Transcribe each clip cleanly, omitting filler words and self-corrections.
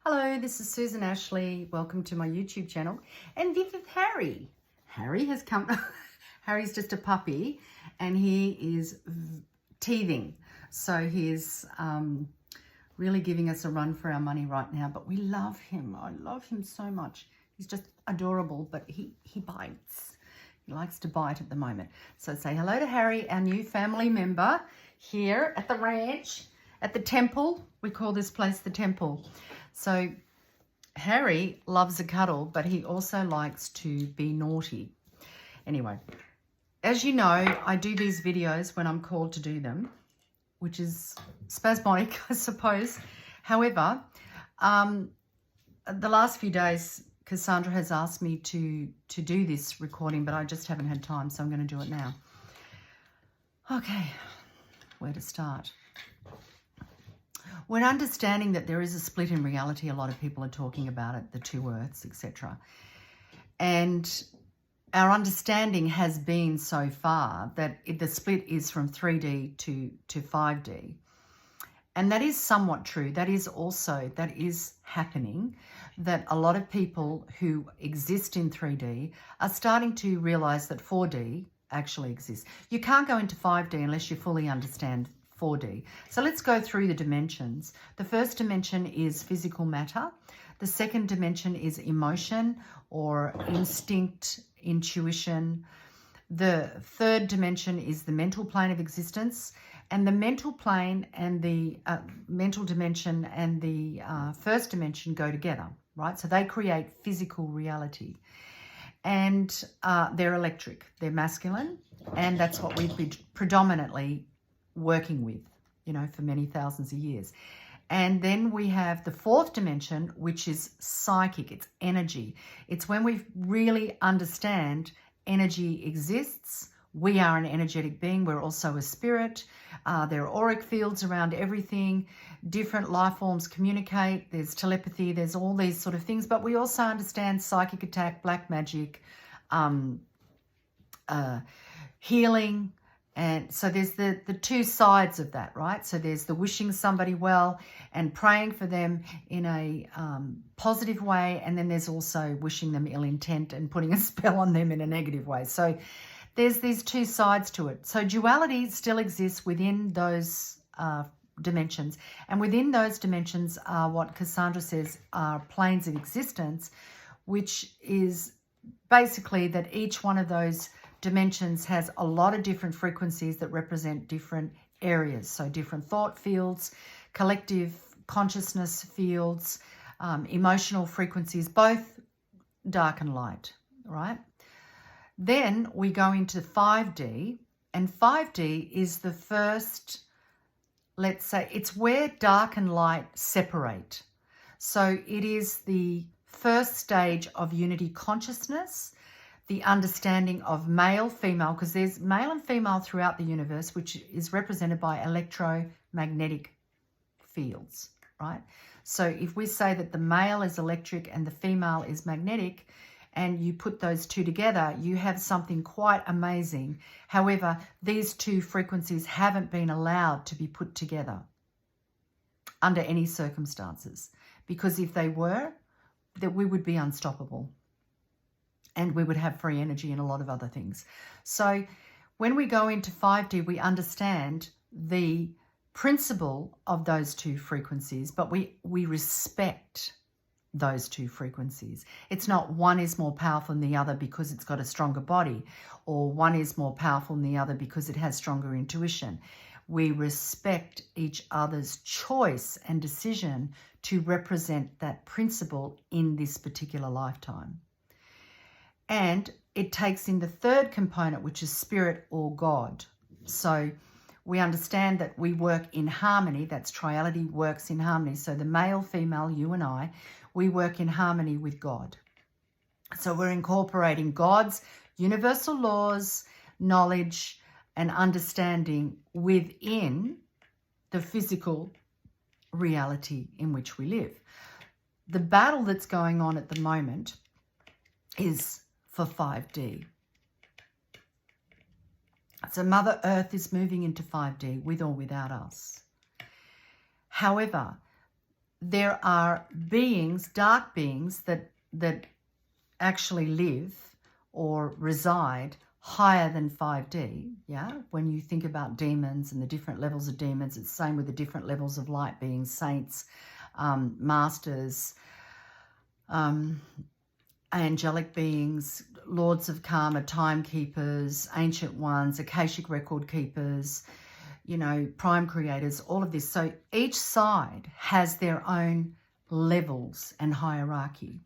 Hello, this is Susan Ashley. Welcome to my YouTube channel. And this is Harry. Harry has come. Harry's just a puppy and he is teething. So he's really giving us a run for our money right now. But we love him. I love him so much. He's just adorable, but he bites. He likes to bite at the moment. So say hello to Harry, our new family member here at the ranch, at the temple. We call this place the temple. So Harry loves a cuddle, but he also likes to be naughty. Anyway, as you know, I do these videos when I'm called to do them, which is spasmodic, I suppose. However, the last few days, Cassandra has asked me to do this recording, but I just haven't had time, so I'm going to do it now. Okay, where to start? When understanding that there is a split in reality, a lot of people are talking about it, the two earths, etc. And our understanding has been so far that the split is from 3D to 5D. And that is somewhat true. That is happening, that a lot of people who exist in 3D are starting to realize that 4D actually exists. You can't go into 5D unless you fully understand 4D. So let's go through the dimensions. The first dimension is physical matter. The second dimension is emotion or instinct, intuition. The third dimension is the mental plane of existence. And the mental plane and the mental dimension and the first dimension go together, right? So they create physical reality. And they're electric, they're masculine, and that's what we've been predominantly working with, you know, for many thousands of years. And then we have the fourth dimension, which is psychic. It's energy. It's when we really understand energy exists. We are an energetic being. We're also a spirit. There are auric fields around everything. Different life forms communicate. There's telepathy. There's all these sort of things. But we also understand psychic attack, black magic, healing. And so there's the two sides of that, right? So there's the wishing somebody well and praying for them in a positive way. And then there's also wishing them ill intent and putting a spell on them in a negative way. So there's these two sides to it. So duality still exists within those dimensions. And within those dimensions are what Cassandra says are planes of existence, which is basically that each one of those dimensions has a lot of different frequencies that represent different areas. So different thought fields, collective consciousness fields, emotional frequencies, both dark and light, right? Then we go into 5D, and 5D is the first, let's say, it's where dark and light separate. So it is the first stage of unity consciousness, the understanding of male, female, because there's male and female throughout the universe, which is represented by electromagnetic fields, right? So if we say that the male is electric and the female is magnetic, and you put those two together, you have something quite amazing. However, these two frequencies haven't been allowed to be put together under any circumstances, because if they were, that we would be unstoppable. And we would have free energy and a lot of other things. So when we go into 5D, we understand the principle of those two frequencies, but we respect those two frequencies. It's not one is more powerful than the other because it's got a stronger body, or one is more powerful than the other because it has stronger intuition. We respect each other's choice and decision to represent that principle in this particular lifetime. And it takes in the third component, which is spirit or God. So we understand that we work in harmony. That's triality, works in harmony. So the male, female, you and I, we work in harmony with God. So we're incorporating God's universal laws, knowledge, and understanding within the physical reality in which we live. The battle that's going on at the moment is for 5D. So Mother Earth is moving into 5D with or without us. However, there are beings, dark beings, that actually live or reside higher than 5D, yeah? When you think about demons and the different levels of demons, it's the same with the different levels of light beings, saints, masters, angelic beings, lords of karma, timekeepers, ancient ones, Akashic record keepers, you know, prime creators, all of this. So each side has their own levels and hierarchy.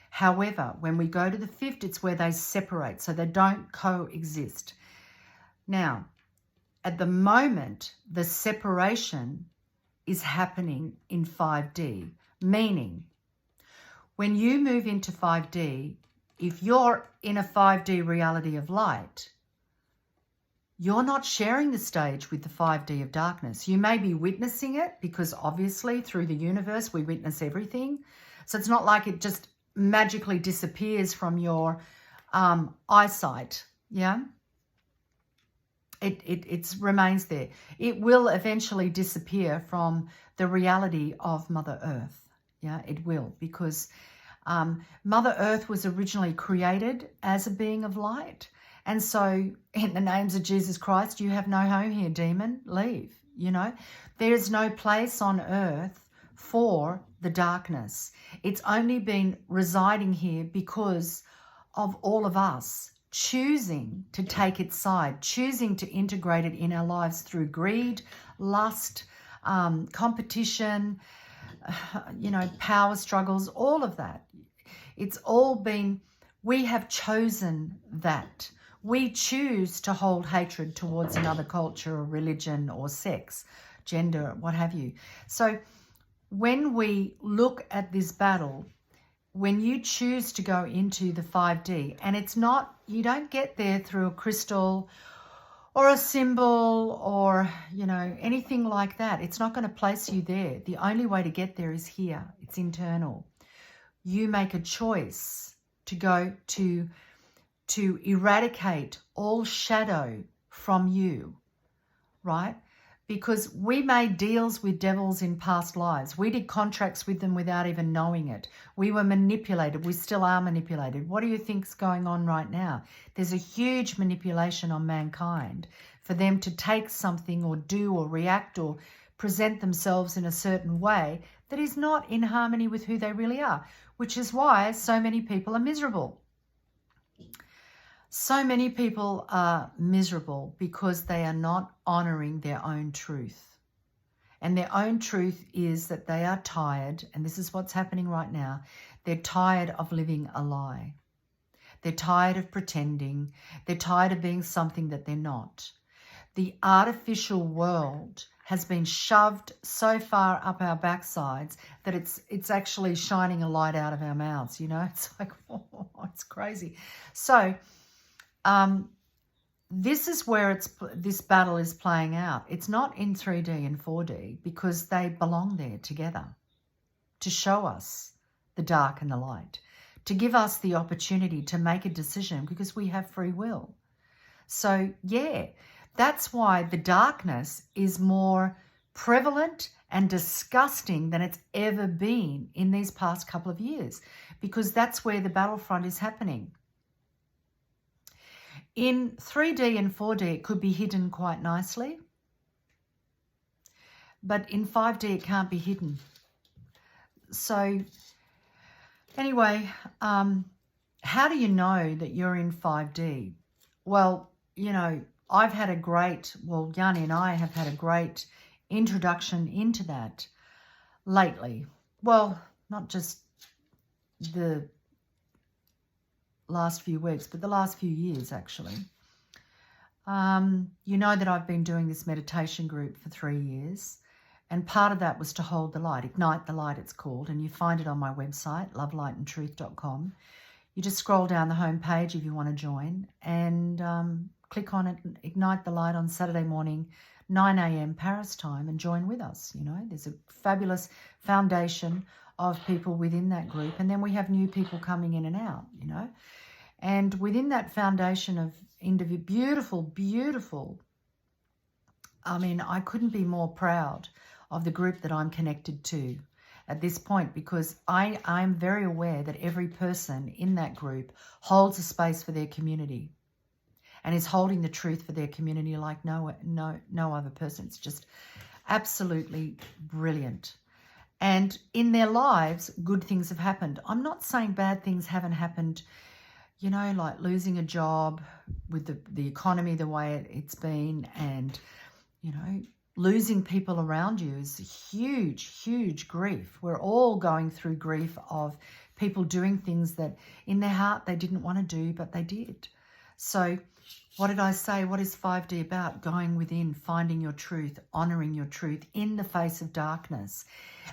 However, when we go to the fifth, it's where they separate, so they don't coexist. Now, at the moment, the separation is happening in 5D, meaning when you move into 5D, if you're in a 5D reality of light, you're not sharing the stage with the 5D of darkness. You may be witnessing it because obviously through the universe we witness everything. So it's not like it just magically disappears from your eyesight, yeah? It remains there. It will eventually disappear from the reality of Mother Earth, yeah? It will, because Mother Earth was originally created as a being of light. And so in the names of Jesus Christ, you have no home here, demon, leave, you know? There's no place on earth for the darkness. It's only been residing here because of all of us choosing to take its side, choosing to integrate it in our lives through greed, lust, competition, you know, power struggles, all of that. It's all been, we have chosen that. We choose to hold hatred towards another culture or religion or sex, gender, what have you. So when we look at this battle, when you choose to go into the 5D, and it's not, you don't get there through a crystal or a symbol or, you know, anything like that. It's not going to place you there. The only way to get there is here. It's internal. You make a choice to go to eradicate all shadow from you, right? Because we made deals with devils in past lives. We did contracts with them without even knowing it. We were manipulated. We still are manipulated. What do you think's going on right now? There's a huge manipulation on mankind for them to take something or do or react or present themselves in a certain way that is not in harmony with who they really are, which is why so many people are miserable. So many people are miserable because they are not honoring their own truth. And their own truth is that they are tired, and this is what's happening right now. They're tired of living a lie. They're tired of pretending. They're tired of being something that they're not. The artificial world has been shoved so far up our backsides that it's actually shining a light out of our mouths, you know? It's like, oh, it's crazy. So this is where this battle is playing out. It's not in 3D and 4D because they belong there together to show us the dark and the light, to give us the opportunity to make a decision because we have free will. So, yeah, that's why the darkness is more prevalent and disgusting than it's ever been in these past couple of years, because that's where the battlefront is happening. In 3D and 4D, it could be hidden quite nicely, but in 5D, it can't be hidden. So anyway, how do you know that you're in 5D? Well, you know, I've had a great, well, Yanni and I have had a great introduction into that lately. Well, not just the last few weeks, but the last few years, actually. You know that I've been doing this meditation group for 3 years, and part of that was to hold the light, Ignite the Light it's called, and you find it on my website, lovelightandtruth.com. You just scroll down the home page if you want to join, and click on it, Ignite the Light on Saturday morning, 9 a.m. Paris time, and join with us. You know, there's a fabulous foundation of people within that group, and then we have new people coming in and out, you know. And within that foundation of beautiful, I mean, I couldn't be more proud of the group that I'm connected to at this point, because I'm very aware that every person in that group holds a space for their community and is holding the truth for their community like no other person. It's just absolutely brilliant. And in their lives, good things have happened. I'm not saying bad things haven't happened, you know, like losing a job with the economy the way it's been, and, you know, losing people around you is huge, huge grief. We're all going through grief of people doing things that in their heart they didn't want to do, but they did. So what did I say? What is 5D about? Going within, finding your truth, honouring your truth in the face of darkness.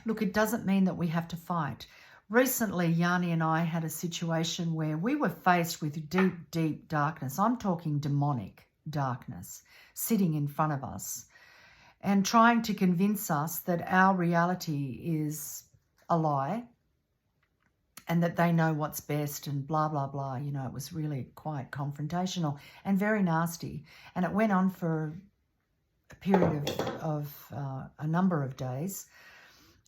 Look, it doesn't mean that we have to fight. Recently, Yanni and I had a situation where we were faced with deep, deep darkness. I'm talking demonic darkness sitting in front of us and trying to convince us that our reality is a lie and that they know what's best and blah, blah, blah. You know, it was really quite confrontational and very nasty. And it went on for a period of a number of days.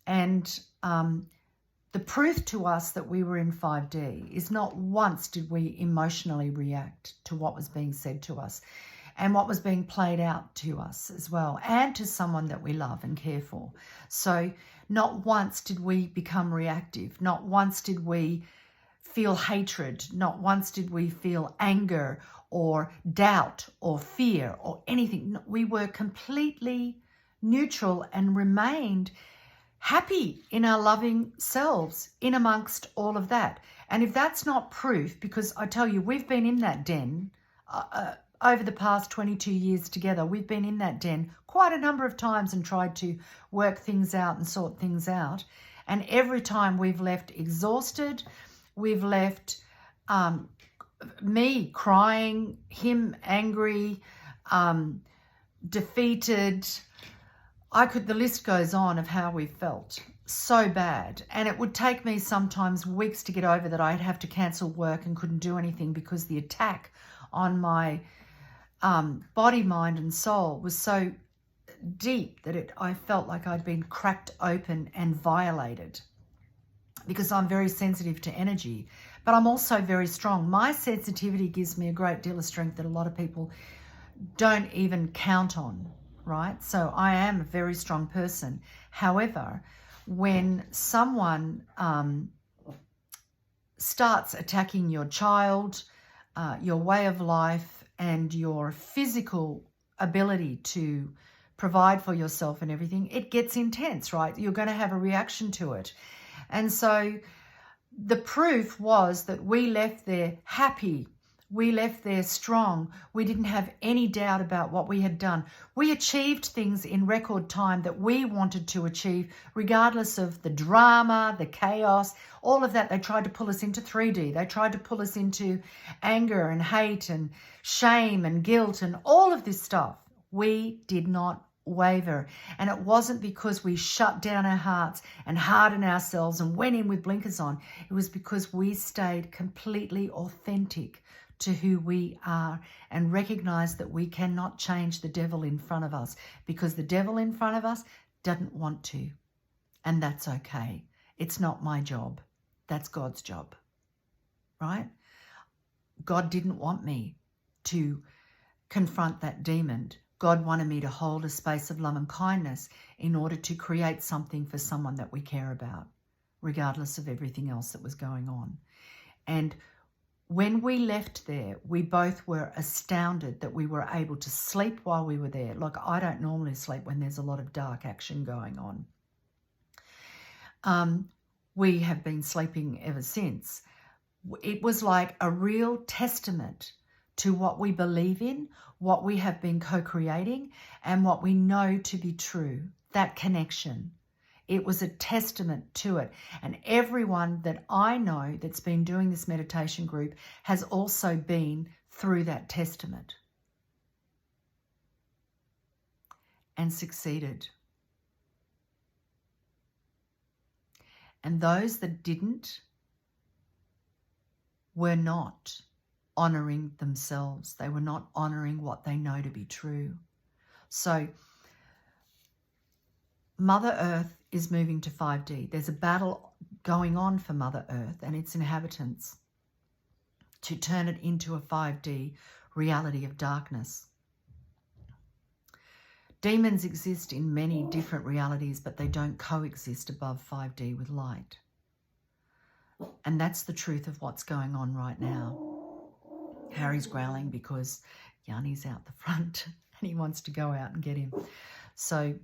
And the proof to us that we were in 5D is not once did we emotionally react to what was being said to us and what was being played out to us as well, and to someone that we love and care for. So not once did we become reactive. Not once did we feel hatred. Not once did we feel anger or doubt or fear or anything. We were completely neutral and remained happy in our loving selves in amongst all of that. And if that's not proof, because I tell you, we've been in that den over the past 22 years together. We've been in that den quite a number of times and tried to work things out and sort things out. And every time we've left exhausted, we've left me crying, him angry, defeated. The list goes on of how we felt so bad. And it would take me sometimes weeks to get over that. I'd have to cancel work and couldn't do anything because the attack on my body, mind and soul was so deep that I felt like I'd been cracked open and violated, because I'm very sensitive to energy, but I'm also very strong. My sensitivity gives me a great deal of strength that a lot of people don't even count on, right? So I am a very strong person. However, when someone starts attacking your child, your way of life and your physical ability to provide for yourself and everything, it gets intense, right? You're going to have a reaction to it. And so the proof was that we left there happy. We left there strong. We didn't have any doubt about what we had done. We achieved things in record time that we wanted to achieve, regardless of the drama, the chaos, all of that. They tried to pull us into 3D. They tried to pull us into anger and hate and shame and guilt and all of this stuff. We did not waver. And it wasn't because we shut down our hearts and hardened ourselves and went in with blinkers on. It was because we stayed completely authentic to who we are and recognized that we cannot change the devil in front of us, because the devil in front of us doesn't want to. And that's okay. It's not my job. That's God's job, right? God didn't want me to confront that demon. God wanted me to hold a space of love and kindness in order to create something for someone that we care about, regardless of everything else that was going on. And when we left there, we both were astounded that we were able to sleep while we were there. Like, I don't normally sleep when there's a lot of dark action going on. We have been sleeping ever since. It was like a real testament to what we believe in, what we have been co-creating, and what we know to be true, that connection. It was a testament to it. And everyone that I know that's been doing this meditation group has also been through that testament and succeeded. And those that didn't were not honouring themselves. They were not honouring what they know to be true. So Mother Earth is moving to 5D. There's a battle going on for Mother Earth and its inhabitants to turn it into a 5D reality of darkness. Demons exist in many different realities, but they don't coexist above 5D with light. And that's the truth of what's going on right now. Harry's growling because Yanni's out the front and he wants to go out and get him. So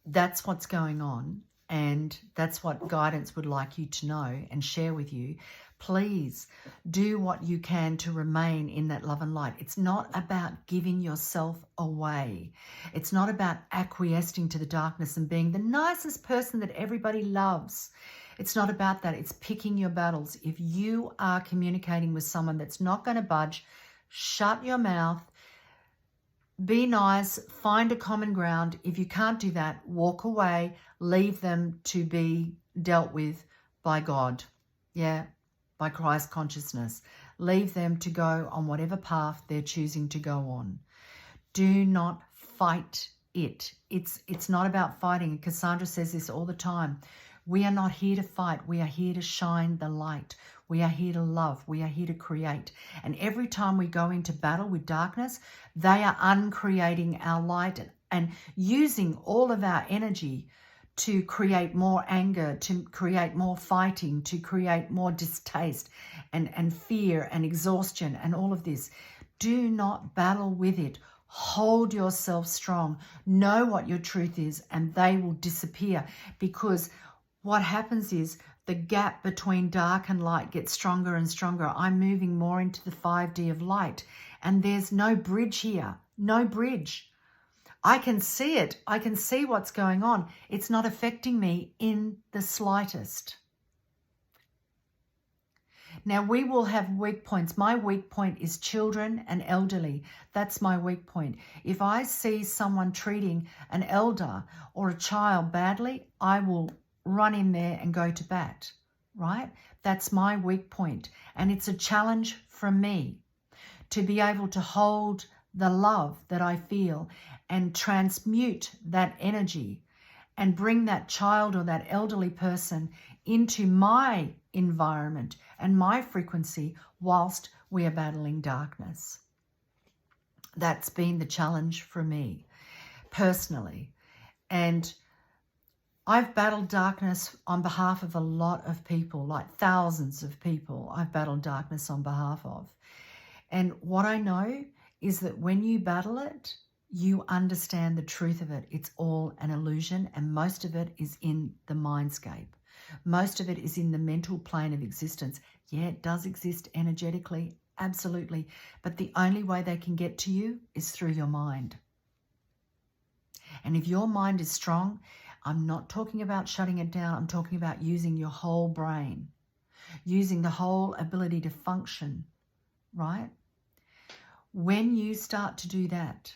that's what's going on, and that's what guidance would like you to know and share with you. Please do what you can to remain in that love and light. It's not about giving yourself away. It's not about acquiescing to the darkness and being the nicest person that everybody loves. It's not about that. It's picking your battles. If you are communicating with someone that's not going to budge, shut your mouth. Be nice, find a common ground. If you can't do that, walk away, leave them to be dealt with by God, by Christ consciousness. Leave them to go on whatever path they're choosing to go on. Do not fight it. It's not about fighting. And Cassandra says this all the time. We are not here to fight. We are here to shine the light. We are here to love. We are here to create. And every time we go into battle with darkness, they are uncreating our light and using all of our energy to create more anger, to create more fighting, to create more distaste and fear and exhaustion and all of this. Do not battle with it. Hold yourself strong. Know what your truth is, and they will disappear, because what happens is the gap between dark and light gets stronger and stronger. I'm moving more into the 5D of light, and there's no bridge here, no bridge. I can see it. I can see what's going on. It's not affecting me in the slightest. Now, we will have weak points. My weak point is children and elderly. That's my weak point. If I see someone treating an elder or a child badly, I will run in there and go to bat, right? That's my weak point. And it's a challenge from me to be able to hold the love that I feel and transmute that energy and bring that child or that elderly person into my environment and my frequency whilst we are battling darkness. That's been the challenge for me personally. And I've battled darkness on behalf of a lot of people, like thousands of people I've battled darkness on behalf of. And what I know is that when you battle it, you understand the truth of it. It's all an illusion, and most of it is in the mindscape. Most of it is in the mental plane of existence. Yeah, it does exist energetically, absolutely. But the only way they can get to you is through your mind. And if your mind is strong, I'm not talking about shutting it down. I'm talking about using your whole brain, using the whole ability to function, right? When you start to do that,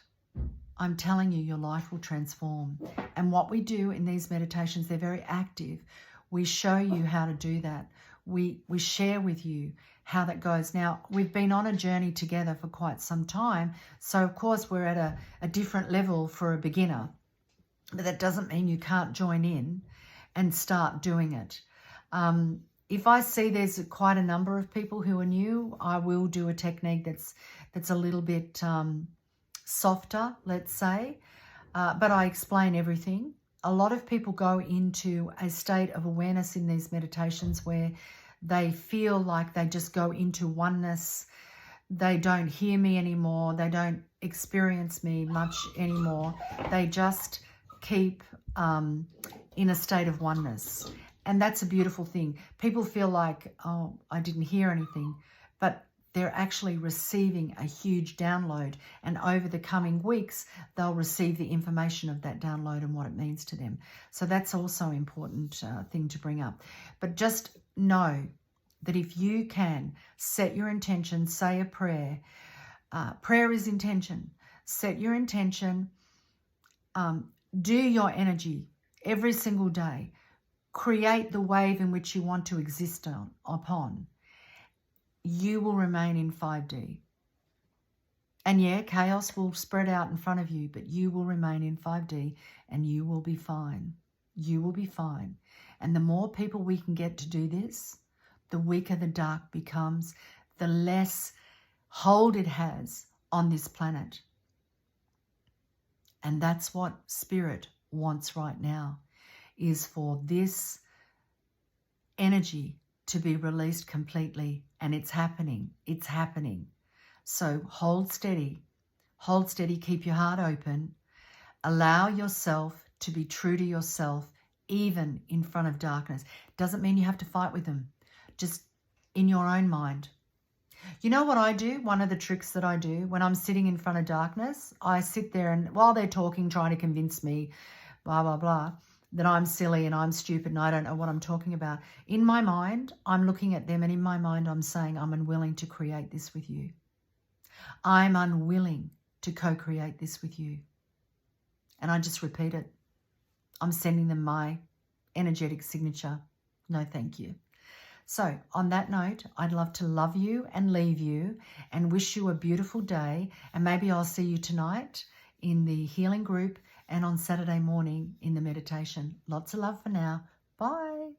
I'm telling you, your life will transform. And what we do in these meditations, they're very active. We show you how to do that. We share with you how that goes. Now, we've been on a journey together for quite some time. So, of course, we're at a different level for a beginner. But that doesn't mean you can't join in and start doing it. If I see there's quite a number of people who are new, I will do a technique that's a little bit softer, let's say, but I explain everything. A lot of people go into a state of awareness in these meditations where they feel like they just go into oneness. They don't hear me anymore. They don't experience me much anymore. They just keep in a state of oneness. And that's a beautiful thing. People feel like, oh, I didn't hear anything, but they're actually receiving a huge download. And over the coming weeks, they'll receive the information of that download and what it means to them. So that's also an important thing to bring up. But just know that if you can set your intention, say a prayer. Prayer is intention. Set your intention. Do your energy every single day. Create the wave in which you want to exist upon. You will remain in 5D. And yeah, chaos will spread out in front of you, but you will remain in 5D and you will be fine. You will be fine. And the more people we can get to do this, the weaker the dark becomes, the less hold it has on this planet. And that's what Spirit wants right now, is for this energy to be released completely. And it's happening. It's happening. So hold steady, keep your heart open, allow yourself to be true to yourself, even in front of darkness. Doesn't mean you have to fight with them, just in your own mind. You know what I do? One of the tricks that I do when I'm sitting in front of darkness, I sit there and while they're talking, trying to convince me, blah, blah, blah, that I'm silly and I'm stupid and I don't know what I'm talking about. In my mind, I'm looking at them and in my mind, I'm saying, I'm unwilling to create this with you. I'm unwilling to co-create this with you. And I just repeat it. I'm sending them my energetic signature. No, thank you. So on that note, I'd love to love you and leave you and wish you a beautiful day. And maybe I'll see you tonight in the healing group and on Saturday morning in the meditation. Lots of love for now. Bye.